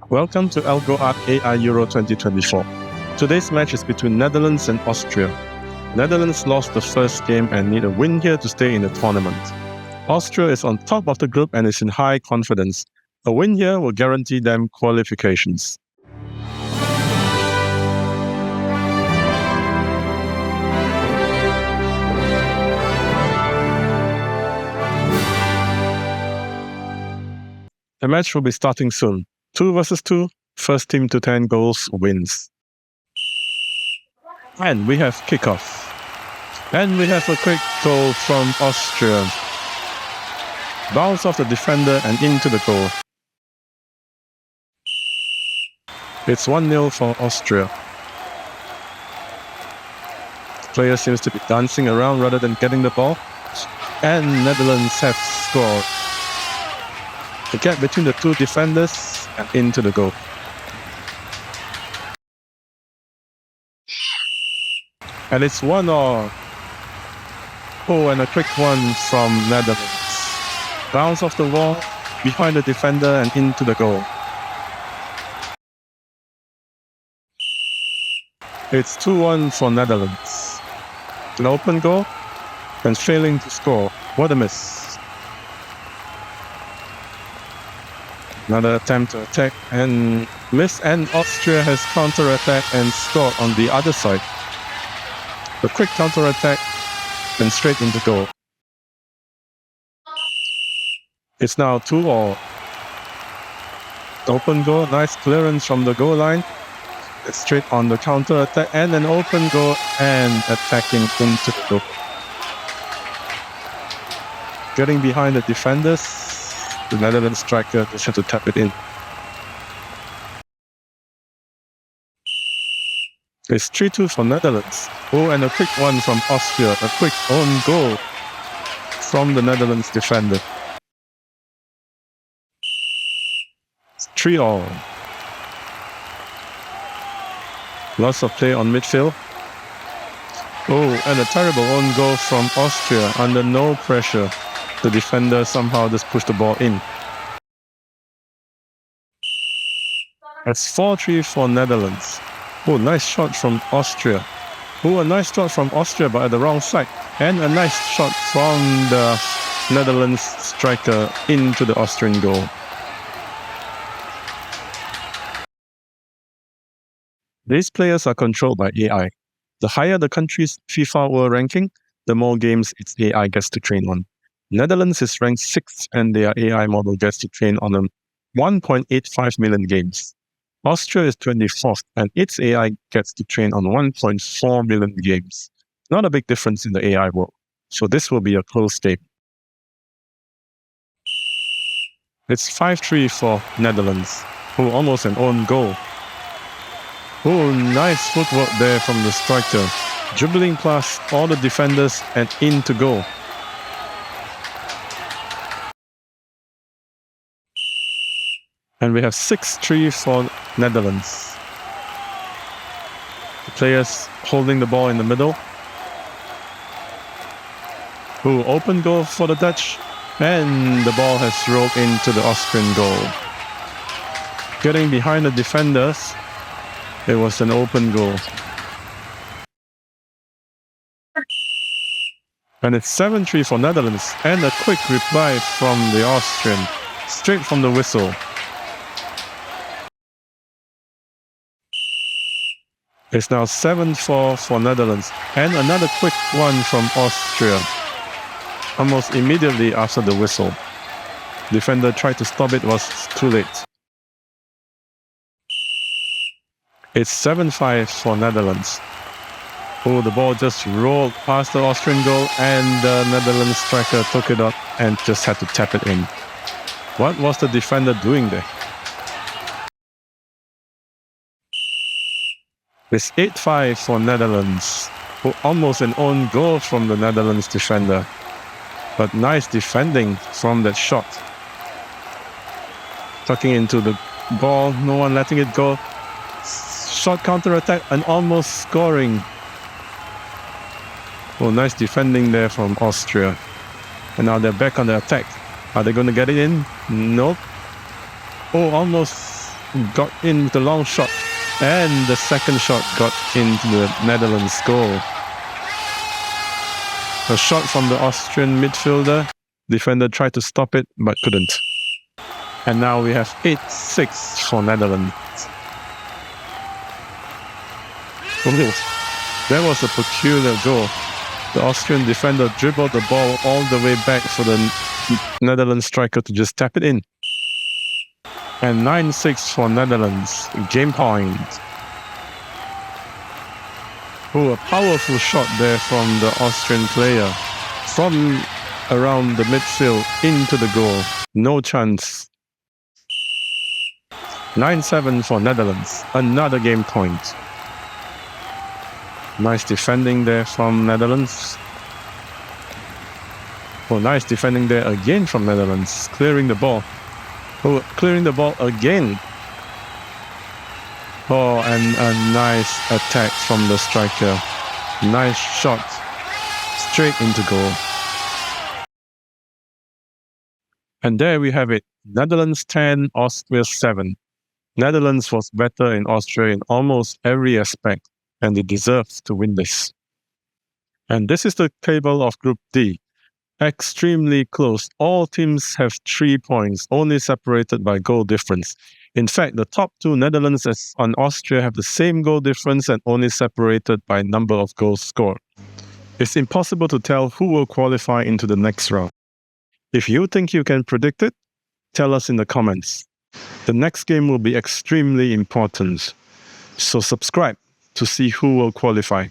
Welcome to Algo Art AI Euro 2024. Today's match is between Netherlands and Austria. Netherlands lost the first game and need a win here to stay in the tournament. Austria is on top of the group and is in high confidence. A win here will guarantee them qualifications. The match will be starting soon. 2 versus 2, first team to 10 goals wins. And we have kickoff. And we have a quick goal from Austria. Bounce off the defender and into the goal. It's 1-0 for Austria. The player seems to be dancing around rather than getting the ball. And Netherlands have scored. The gap between the two defenders and into the goal. And it's 1-1. Oh, and a quick one from Netherlands. Bounce off the wall, behind the defender and into the goal. It's 2-1 for Netherlands. An open goal and failing to score. What a miss. Another attempt to attack and miss, and Austria has counter-attacked and scored on the other side. A quick counter-attack and straight into goal. It's now 2-2. Open goal, nice clearance from the goal line. It's straight on the counter-attack and an open goal and attacking into the goal. Getting behind the defenders. The Netherlands striker just had to tap it in. It's 3-2 for Netherlands. Oh, and a quick one from Austria. A quick own goal from the Netherlands defender. 3-3. Lots of play on midfield. Oh, and a terrible own goal from Austria under no pressure. The defender somehow just pushed the ball in. It's 4-3 for Netherlands. Oh, nice shot from Austria. Oh, a nice shot from Austria, but at the wrong side. And a nice shot from the Netherlands striker into the Austrian goal. These players are controlled by AI. The higher the country's FIFA World Ranking, the more games its AI gets to train on. Netherlands is ranked 6th and their AI model gets to train on 1.85 million games. Austria is 24th and its AI gets to train on 1.4 million games. Not a big difference in the AI world, so this will be a close game. It's 5-3 for Netherlands. Oh, almost an own goal. Oh, nice footwork there from the striker. Dribbling past all the defenders and into goal. And we have 6-3 for Netherlands. The players holding the ball in the middle. Ooh, open goal for the Dutch. And the ball has rolled into the Austrian goal. Getting behind the defenders, it was an open goal. And it's 7-3 for Netherlands. And a quick reply from the Austrian. Straight from the whistle. It's now 7-4 for Netherlands. And another quick one from Austria. Almost immediately after the whistle. Defender tried to stop it, was too late. It's 7-5 for Netherlands. Oh, the ball just rolled past the Austrian goal and the Netherlands striker took it up and just had to tap it in. What was the defender doing there? It's 8-5 for Netherlands. Oh, almost an own goal from the Netherlands defender. But nice defending from that shot. Tucking into the ball, no one letting it go. Short counter-attack and almost scoring. Oh, nice defending there from Austria. And now they're back on the attack. Are they going to get it in? Nope. Oh, almost got in with a long shot, and the second shot got into the Netherlands goal. A shot from the Austrian midfielder. Defender tried to stop it, but couldn't. And now we have 8-6 for Netherlands. That was a peculiar goal. The Austrian defender dribbled the ball all the way back for the Netherlands striker to just tap it in. And 9-6 for Netherlands. Game point. Oh, a powerful shot there from the Austrian player. From around the midfield into the goal. No chance. 9-7 for Netherlands. Another game point. Nice defending there from Netherlands. Oh, nice defending there again from Netherlands. Clearing the ball. Oh, clearing the ball again. Oh, and a nice attack from the striker. Nice shot. Straight into goal. And there we have it. Netherlands 10, Austria 7. Netherlands was better in Austria in almost every aspect, and they deserved to win this. And this is the table of Group D. Extremely close. All teams have 3 points, only separated by goal difference. In fact, the top two, Netherlands and Austria, have the same goal difference and only separated by number of goals scored. It's impossible to tell who will qualify into the next round. If you think you can predict it, tell us in the comments. The next game will be extremely important, so subscribe to see who will qualify.